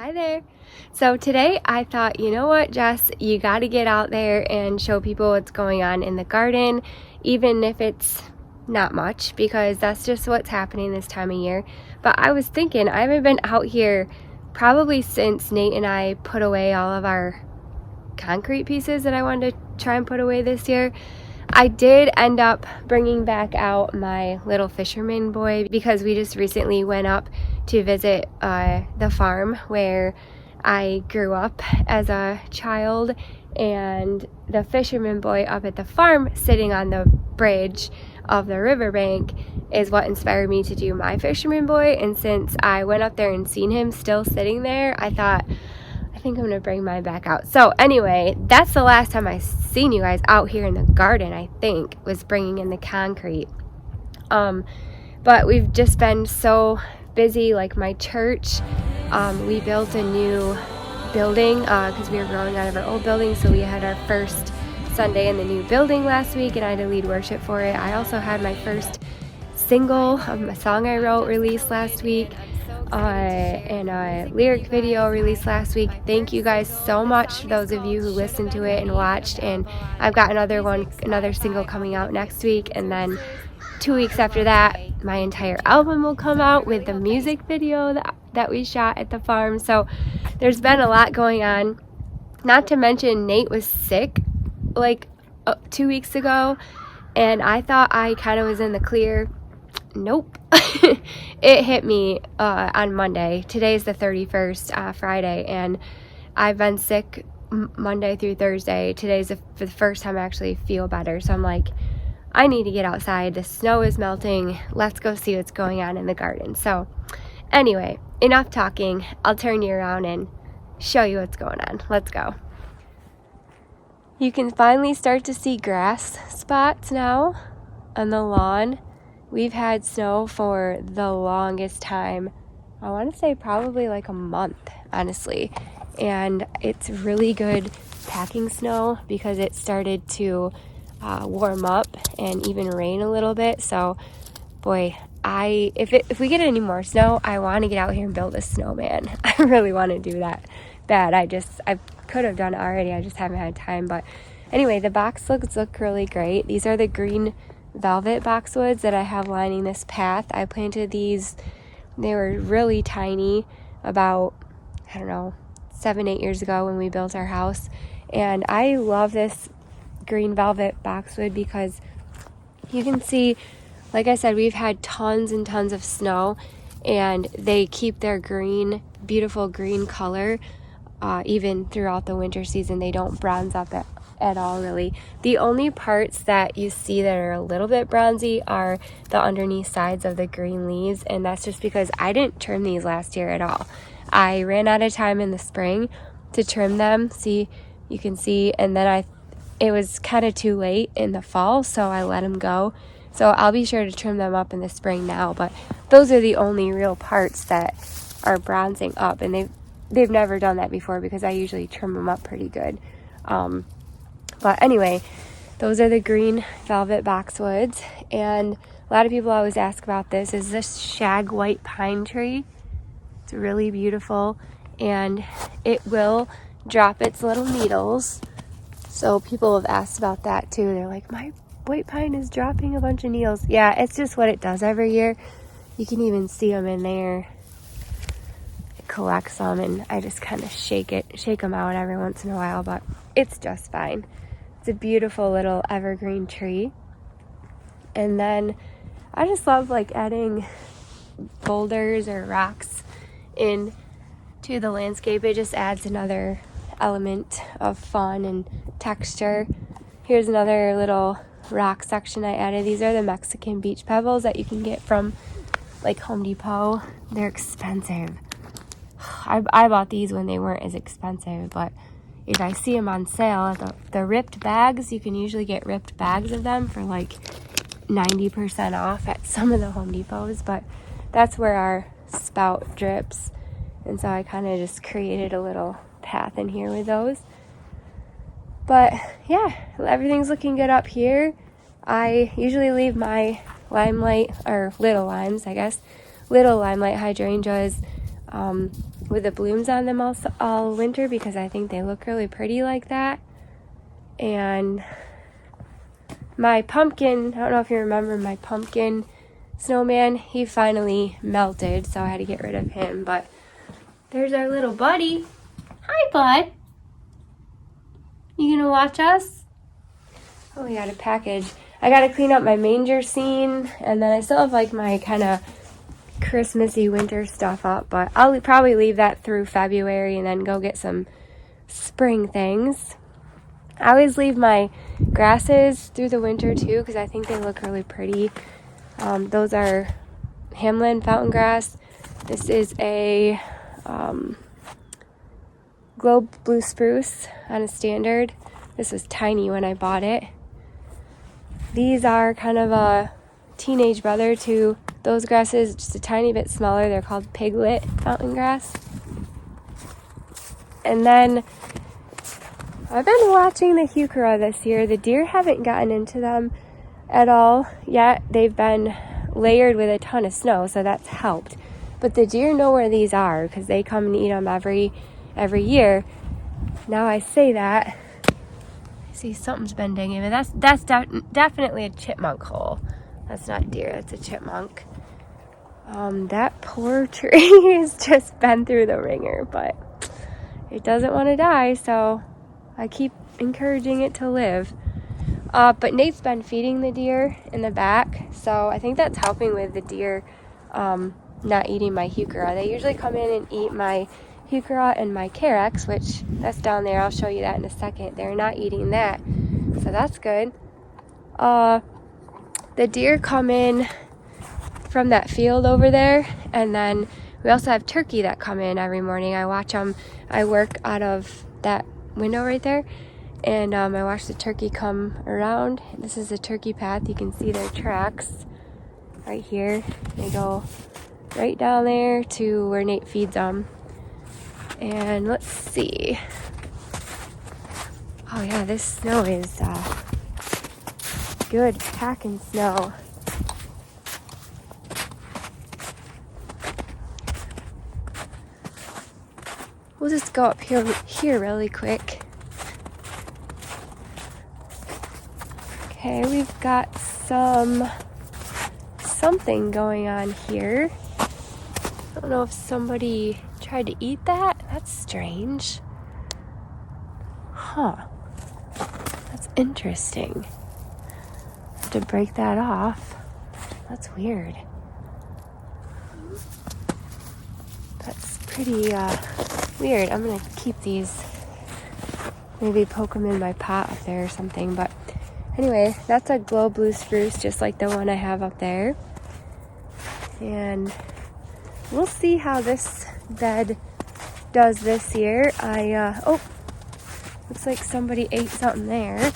Hi there. So today I thought, you know what, Jess, you got to get out there and show people what's going on in the garden, even if it's not much, because that's just what's happening this time of year. But I was thinking, I haven't been out here probably since Nate and I put away all of our concrete pieces that I wanted to try and put away this year. I did end up bringing back out my little fisherman boy because we just recently went up to visit the farm where I grew up as a child, and the fisherman boy up at the farm sitting on the bridge of the riverbank is what inspired me to do my fisherman boy. And since I went up there and seen him still sitting there, I thought, I think I'm gonna bring mine back out. So anyway, that's the last time I seen you guys out here in the garden, I think, was bringing in the concrete. But we've just been so busy, like my church. We built a new building because we were growing out of our old building, so we had our first Sunday in the new building last week, and I had to lead worship for it. I also had my first single, a song I wrote, released last week. And a lyric video released last week. Thank you guys so much for those of you who listened to it and watched, and I've got another single coming out next week, and then 2 weeks after that my entire album will come out with the music video that we shot at the farm. So there's been a lot going on, not to mention Nate was sick like 2 weeks ago, and I thought I kind of was in the clear. Nope. It hit me on Monday. Today's the 31st, Friday, and I've been sick Monday through Thursday. Today's for the first time I actually feel better, so I'm like, I need to get outside. The snow is melting. Let's go see what's going on in the garden. So anyway, enough talking. I'll turn you around and show you what's going on. Let's go. You can finally start to see grass spots now on the lawn. We've had snow for the longest time. I want to say probably like a month, honestly. And it's really good packing snow because it started to warm up and even rain a little bit. So, boy, if we get any more snow, I want to get out here and build a snowman. I really want to do that bad. I could have done it already. I just haven't had time. But anyway, the boxwoods look really great. These are the green velvet boxwoods that I have lining this path. I planted these, they were really tiny about, 7-8 years ago when we built our house. And I love this green velvet boxwood because you can see, like I said, we've had tons and tons of snow, and they keep their green, beautiful green color even throughout the winter season. They don't bronze up at all, really. The only parts that you see that are a little bit bronzy are the underneath sides of the green leaves, and that's just because I didn't trim these last year at all. I ran out of time in the spring to trim them. See, you can see, and then it was kind of too late in the fall, so I let them go. So I'll be sure to trim them up in the spring now, but those are the only real parts that are bronzing up, and they've never done that before because I usually trim them up pretty good. But anyway, those are the green velvet boxwoods, and a lot of people always ask about this. Is this shag white pine tree? It's really beautiful, and it will drop its little needles. So people have asked about that too. They're like, my white pine is dropping a bunch of needles. Yeah, it's just what it does every year. You can even see them in there. It collects them, and I just kind of shake them out every once in a while, but it's just fine. It's a beautiful little evergreen tree. And then I just love like adding boulders or rocks in to the landscape. It just adds another element of fun and texture. Here's another little rock section I added. These are the Mexican beach pebbles that you can get from like Home Depot. They're expensive. I bought these when they weren't as expensive, but if I see them on sale, the ripped bags, you can usually get ripped bags of them for like 90% off at some of the Home Depots, but that's where our spout drips. And so I kind of just created a little path in here with those. But yeah, everything's looking good up here. I usually leave my limelight, or little limes, I guess, little limelight hydrangeas with the blooms on them all winter because I think they look really pretty like that. And my pumpkin, I don't know if you remember my pumpkin snowman, he finally melted, so I had to get rid of him. But there's our little buddy. Hi, bud. You gonna watch us? Oh, we got a package. I gotta clean up my manger scene, and then I still have like my kind of Christmassy winter stuff up, but I'll probably leave that through February and then go get some spring things. I always leave my grasses through the winter too because I think they look really pretty. Those are Hamlin fountain grass. This is a globe blue spruce on a standard. This was tiny when I bought it. These are kind of a teenage brother to those grasses, just a tiny bit smaller. They're called piglet fountain grass. And then I've been watching the heuchera this year. The deer haven't gotten into them at all yet. They've been layered with a ton of snow, so that's helped. But the deer know where these are because they come and eat them every year. Now I say that, I see something's been digging, but that's definitely a chipmunk hole. That's not deer, that's a chipmunk. That poor tree has just been through the ringer, but it doesn't want to die, so I keep encouraging it to live. But Nate's been feeding the deer in the back, so I think that's helping with the deer not eating my heuchera. They usually come in and eat my heuchera and my carex, which that's down there. I'll show you that in a second. They're not eating that, so that's good. The deer come in from that field over there, and then we also have turkey that come in every morning. I watch them. I work out of that window right there, and I watch the turkey come around. This is a turkey path. You can see their tracks right here. They go right down there to where Nate feeds them. And let's see. Oh yeah, this snow is good packing snow. We'll just go up here really quick. Okay, we've got something going on here. I don't know if somebody tried to eat that. That's strange. Huh. That's interesting. Have to break that off. That's weird. That's pretty weird. I'm gonna keep these. Maybe poke them in my pot up there or something. But anyway, that's a glow blue spruce, just like the one I have up there. And we'll see how this bed does this year. Oh, looks like somebody ate something there.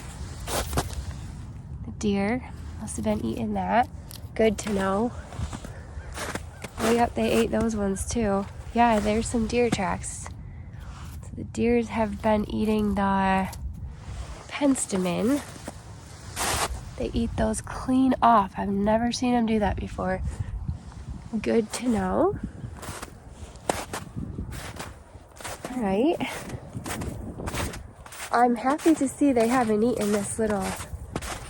The deer must have been eating that. Good to know. Oh, yep, they ate those ones too. Yeah, there's some deer tracks. So the deers have been eating the penstemon. They eat those clean off. I've never seen them do that before. Good to know. All right. I'm happy to see they haven't eaten this little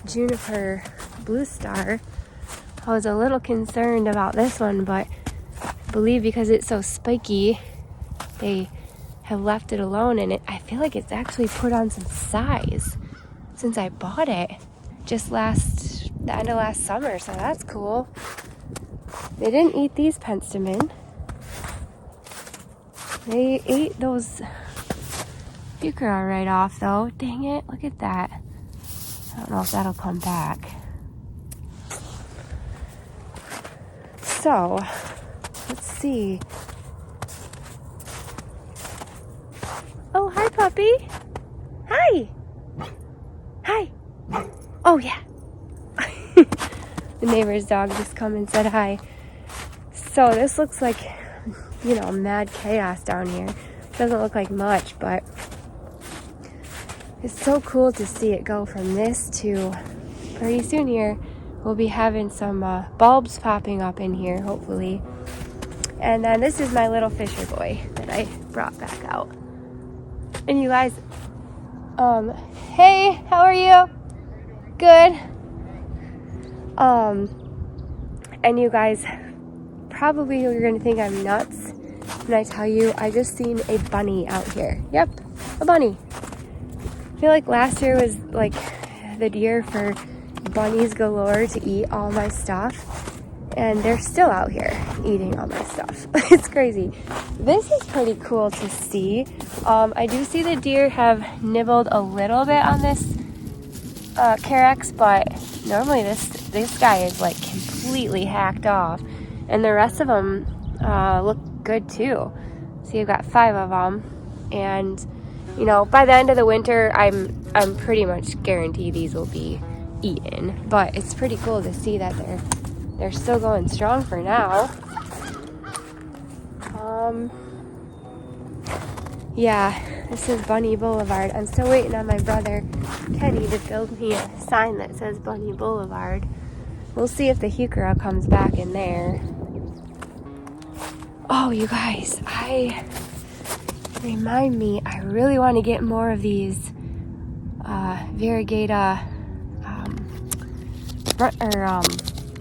juniper blue star. I was a little concerned about this one, but I believe because it's so spiky, they have left it alone, and I feel like it's actually put on some size since I bought it just the end of last summer, so that's cool. They didn't eat these penstemon. They ate those heuchera right off though. Dang it, look at that. I don't know if that'll come back. So, let's see. Oh, hi puppy. Hi. Hi. Oh yeah. The neighbor's dog just come and said hi. So this looks like, mad chaos down here. Doesn't look like much, but it's so cool to see it go from this to pretty soon here. We'll be having some bulbs popping up in here, hopefully. And then this is my little fisher boy that I brought back out. And you guys, hey, how are you? Good. And you guys, probably you're gonna think I'm nuts when I tell you I just seen a bunny out here. Yep, a bunny. I feel like last year was like the year for bunnies galore to eat all my stuff, and they're still out here eating all my stuff. It's crazy. This is pretty cool to see. I do see the deer have nibbled a little bit on this Carex, but normally this guy is like completely hacked off, and the rest of them look good too. So you've got 5 of them, and you know, by the end of the winter, I'm pretty much guaranteed these will be eaten. But it's pretty cool to see that they're still going strong for now. Yeah, this is Bunny Boulevard. I'm still waiting on my brother Kenny to build me a sign that says Bunny Boulevard. We'll see if the heuchera comes back in there. Oh, you guys, remind me, I really want to get more of these variegata,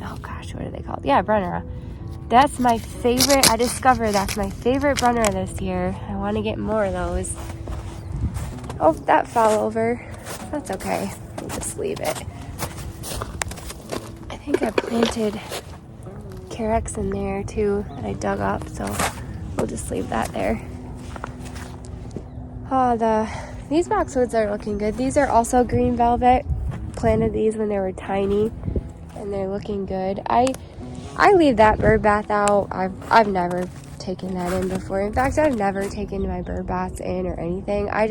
oh gosh, what are they called? Yeah, Brunnera. That's my favorite. I discovered that's my favorite Brunnera this year. I want to get more of those. Oh, that fell over. That's okay. We'll just leave it. I think I planted Carex in there too that I dug up, so we'll just leave that there. Oh, these boxwoods are looking good. These are also green velvet. Planted these when they were tiny, and they're looking good. I leave that bird bath out. I've never taken that in before. In fact, I've never taken my bird baths in or anything. I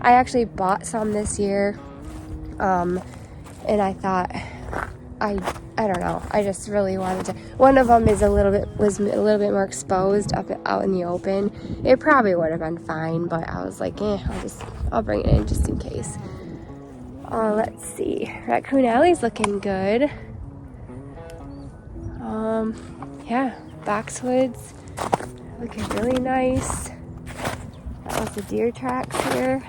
actually bought some this year, and I thought I don't know. I just really wanted to. One of them was a little bit more exposed out in the open. It probably would have been fine, but I was like, I'll bring it in just in case. Let's see. Raccoon Alley's looking good. Yeah, boxwoods looking really nice. That was the deer tracks here.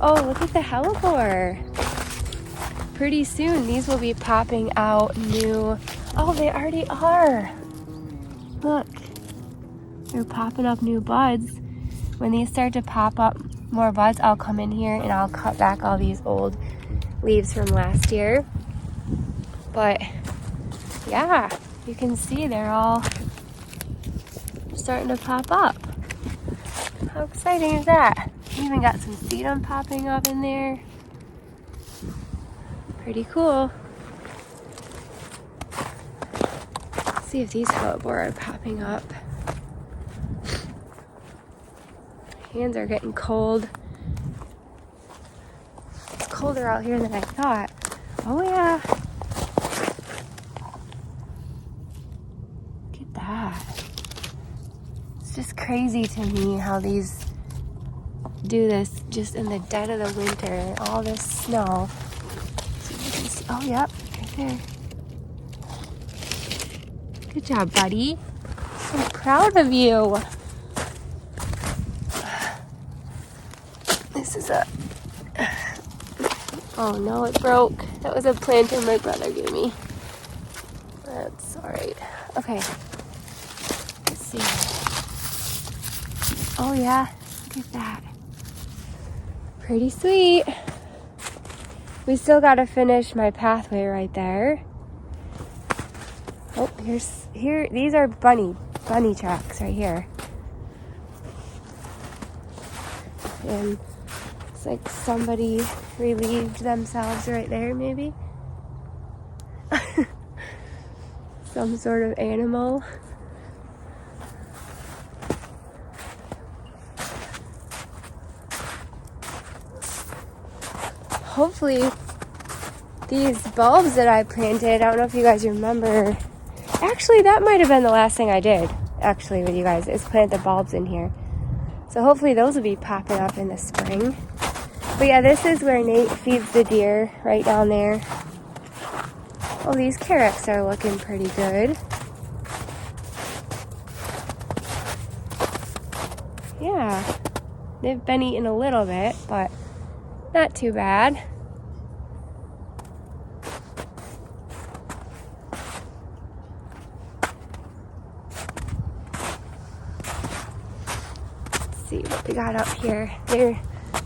Oh, look at the hellebore. Pretty soon these will be popping out new. Oh, they already are. Look, they're popping up new buds. When these start to pop up more buds, I'll come in here and I'll cut back all these old leaves from last year. But yeah, you can see they're all starting to pop up. How exciting is that? Even got some sedum popping up in there. Pretty cool. Let's see if these hellebore are popping up. Hands are getting cold. It's colder out here than I thought. Oh yeah. Look at that. It's just crazy to me how these do this just in the dead of the winter and all this snow. Oh, yep, right there. Good job, buddy. So proud of you. This is a... Oh, no, it broke. That was a planter my brother gave me. That's all right. Okay. Let's see. Oh, yeah. Look at that. Pretty sweet. We still got to finish my pathway right there. Oh, here. These are bunny tracks right here. And it's like somebody relieved themselves right there, maybe. Some sort of animal. Hopefully these bulbs that I planted, I don't know if you guys remember, actually that might have been the last thing I did actually with you guys, is plant the bulbs in here. So hopefully those will be popping up in the spring. But yeah, this is where Nate feeds the deer, right down there. Oh, these Carex are looking pretty good. Yeah, they've been eaten a little bit, but not too bad. Let's see what we got up here.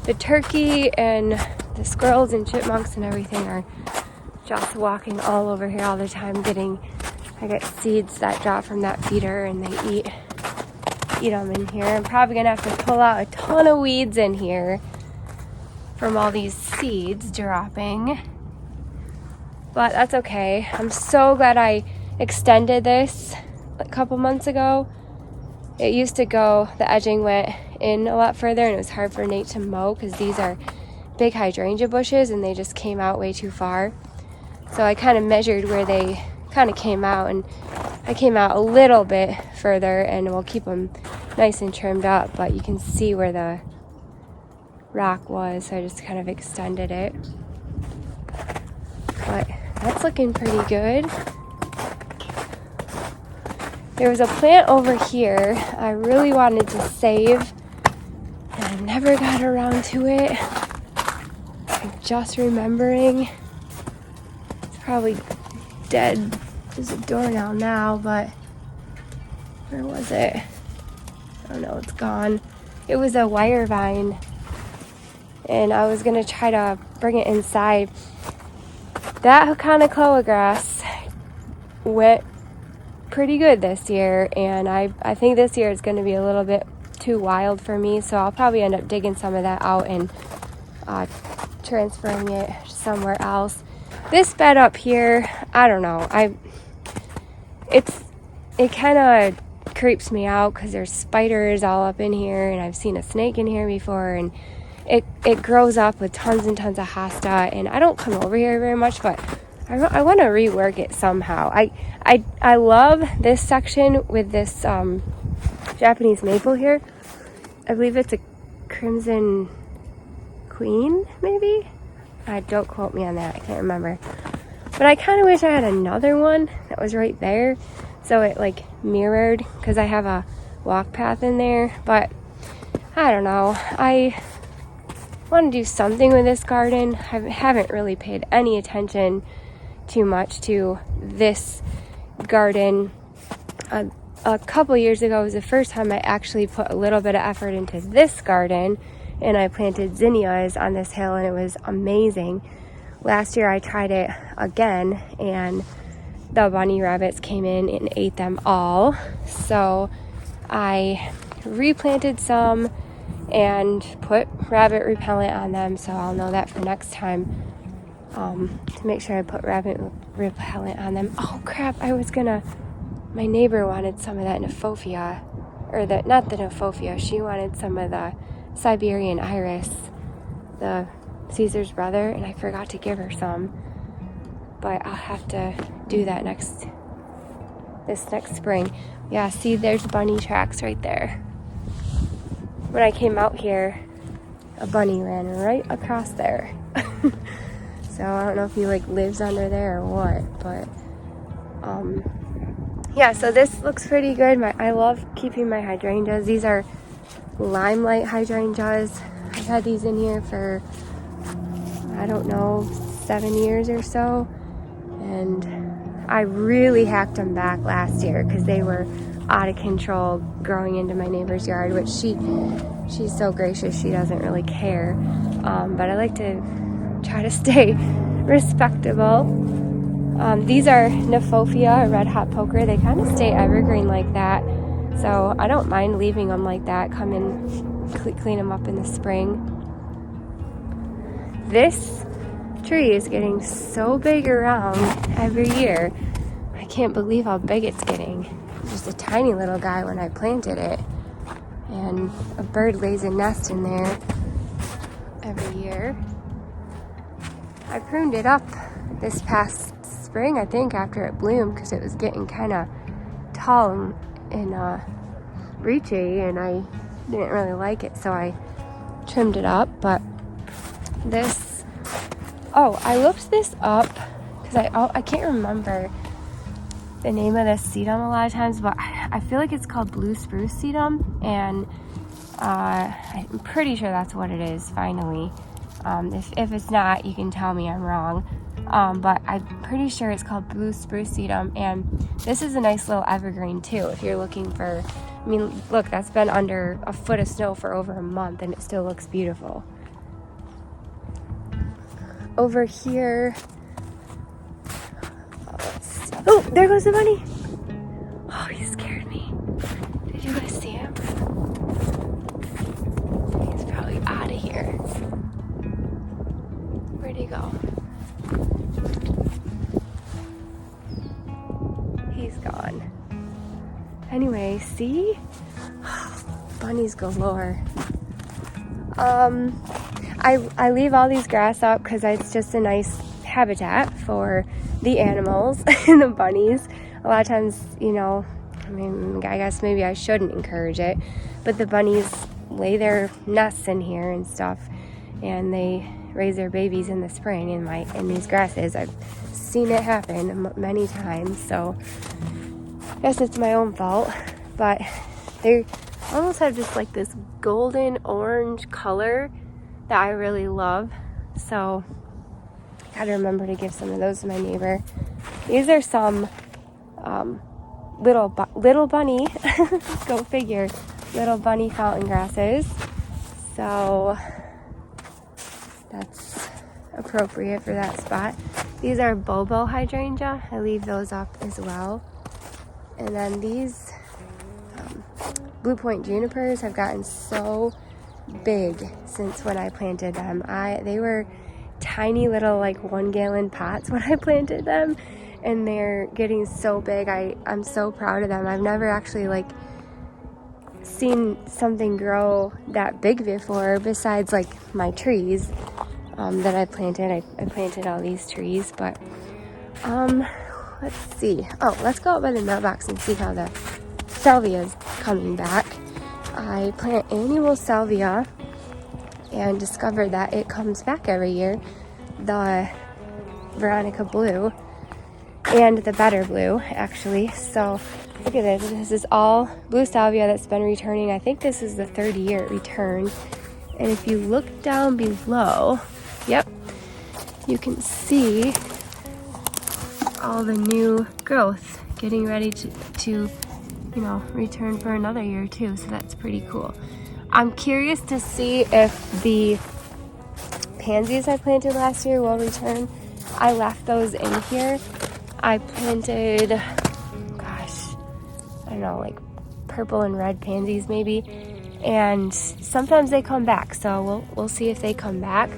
The turkey and the squirrels and chipmunks and everything are just walking all over here all the time I get seeds that drop from that feeder and they eat them in here. I'm probably gonna have to pull out a ton of weeds in here from all these seeds dropping, but that's okay. I'm so glad I extended this a couple months ago. It used to go, the edging went in a lot further and it was hard for Nate to mow because these are big hydrangea bushes and they just came out way too far. So I kind of measured where they kind of came out, and I came out a little bit further, and we'll keep them nice and trimmed up, but you can see where the rock was, so I just kind of extended it. But that's looking pretty good. There was a plant over here I really wanted to save, and I never got around to it. I'm just remembering. It's probably dead as a doornail now, but where was it? I don't know, it's gone. It was a wire vine, and I was gonna try to bring it inside. That Hakanakloa grass went pretty good this year, and I think this year is gonna be a little bit too wild for me, so I'll probably end up digging some of that out and transferring it somewhere else. This bed up here, I don't know. It kind of creeps me out because there's spiders all up in here, and I've seen a snake in here before, and it grows up with tons and tons of hosta, and I don't come over here very much, but I want to rework it somehow. I love this section with this Japanese maple here. I believe it's a Crimson Queen, maybe? Don't quote me on that, I can't remember. But I kind of wish I had another one that was right there, so it like mirrored, because I have a walk path in there. But I don't know, I want to do something with this garden. I haven't really paid any attention too much to this garden. A couple years ago was the first time I actually put a little bit of effort into this garden, and I planted zinnias on this hill, and it was amazing. Last year I tried it again, and the bunny rabbits came in and ate them all. So I replanted some and put rabbit repellent on them, so I'll know that for next time, to make sure I put rabbit repellent on them. Oh crap, my neighbor wanted some of that Nephofia, or not the Nephofia, she wanted some of the Siberian iris, the Caesar's brother, and I forgot to give her some, but I'll have to do that this next spring. Yeah, see, there's bunny tracks right there. When I came out here, a bunny ran right across there. So I don't know if he like lives under there or what, but yeah, so this looks pretty good. I love keeping my hydrangeas. These are limelight hydrangeas. I've had these in here for, I don't know, 7 years or so, and I really hacked them back last year because they were out of control growing into my neighbor's yard, which she's so gracious, she doesn't really care, but I like to try to stay respectable. These are Nephofia, a red hot poker. They kind of stay evergreen like that, so I don't mind leaving them like that. Come in, clean them up in the spring. This tree is getting so big around every year. I can't believe how big it's getting. It was just a tiny little guy when I planted it, and a bird lays a nest in there every year. I pruned it up this past spring, I think, after it bloomed, because it was getting kind of tall and reachy, and I didn't really like it, so I trimmed it up. But this, I looked this up because I can't remember the name of this sedum a lot of times, but I feel like it's called blue spruce sedum, and I'm pretty sure that's what it is, finally. If it's not, you can tell me I'm wrong. But I'm pretty sure it's called blue spruce sedum, and this is a nice little evergreen too if you're looking for, I mean, look, that's been under a foot of snow for over a month and it still looks beautiful. Over here, oh, there goes the bunny. Oh, he scared me. Did you guys see him? He's probably out of here. Where'd he go? He's gone. Anyway, see? Bunnies galore. I leave all these grass up because it's just a nice habitat for the animals and the bunnies. A lot of times, you know, I mean, I guess maybe I shouldn't encourage it, but the bunnies lay their nests in here and stuff, and they raise their babies in the spring in these grasses. I've seen it happen many times, so I guess it's my own fault. But they almost have just like this golden orange color that I really love, so gotta remember to give some of those to my neighbor. These are some little bunny go figure, little bunny fountain grasses, so that's appropriate for that spot. These are bobo hydrangea. I leave those up as well. And then these Blue Point junipers have gotten so big since when I planted them. They were tiny little like 1 gallon pots when I planted them, and they're getting so big. I'm so proud of them. I've never actually like seen something grow that big before, besides like my trees that I planted. I planted all these trees, but let's see. Oh, let's go up by the mailbox and see how the salvia is coming back. I plant annual salvia and discovered that it comes back every year. The Veronica blue and the better blue, actually. So look at this. This is all blue salvia that's been returning. I think this is the 3rd year it returned. And if you look down below, yep, you can see all the new growth getting ready to you know, return for another year too. So that's pretty cool. I'm curious to see if the pansies I planted last year will return. I left those in here. I planted, gosh, I don't know, like purple and red pansies maybe, and sometimes they come back, so we'll see if they come back.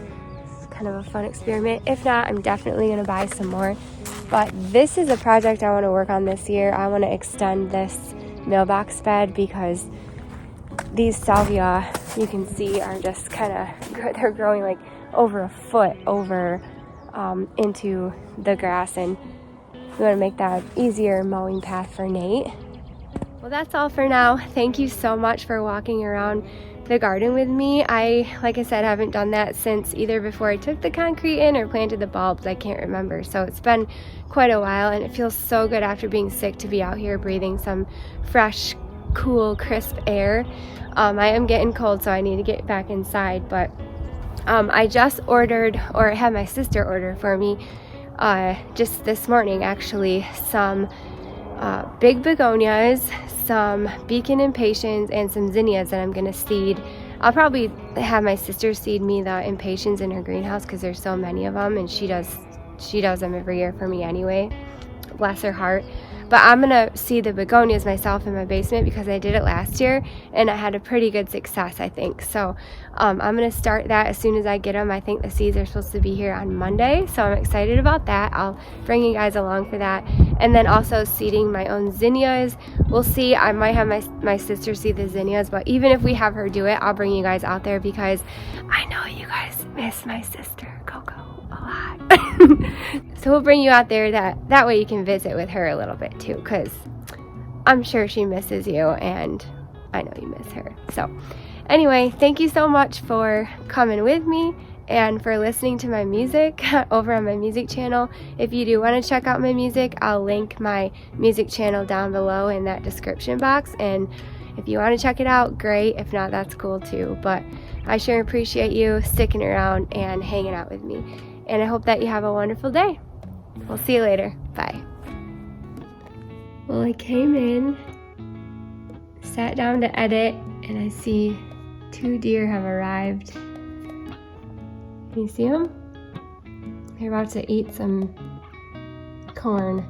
It's kind of a fun experiment. If not, I'm definitely going to buy some more. But this is a project I want to work on this year. I want to extend this mailbox bed because these salvia, you can see, are just kind of, they're growing like over a foot over into the grass, and we want to make that easier mowing path for Nate. Well, that's all for now. Thank you so much for walking around the garden with me. Like I said, haven't done that since either before I took the concrete in or planted the bulbs. I can't remember. So it's been quite a while, and it feels so good after being sick to be out here breathing some fresh, cool, crisp air. I am getting cold, so I need to get back inside, but I just ordered, or had my sister order for me just this morning actually, some big begonias, some beacon impatiens, and some zinnias that I'm going to seed. I'll probably have my sister seed me the impatiens in her greenhouse because there's so many of them, and she does them every year for me anyway. Bless her heart. But I'm going to seed the begonias myself in my basement because I did it last year and I had a pretty good success, I think. So I'm going to start that as soon as I get them. I think the seeds are supposed to be here on Monday, so I'm excited about that. I'll bring you guys along for that. And then also seeding my own zinnias. We'll see. I might have my sister seed the zinnias, but even if we have her do it, I'll bring you guys out there because I know you guys miss my sister, Coco, a lot. So we'll bring you out there, that way you can visit with her a little bit too, because I'm sure she misses you and I know you miss her. So anyway, thank you so much for coming with me and for listening to my music over on my music channel. If you do want to check out my music, I'll link my music channel down below in that description box. And If you want to check it out, great. If not, that's cool too. But I sure appreciate you sticking around and hanging out with me. And I hope that you have a wonderful day. We'll see you later. Bye. Well, I came in, sat down to edit, and I see 2 deer have arrived. Can you see them? They're about to eat some corn.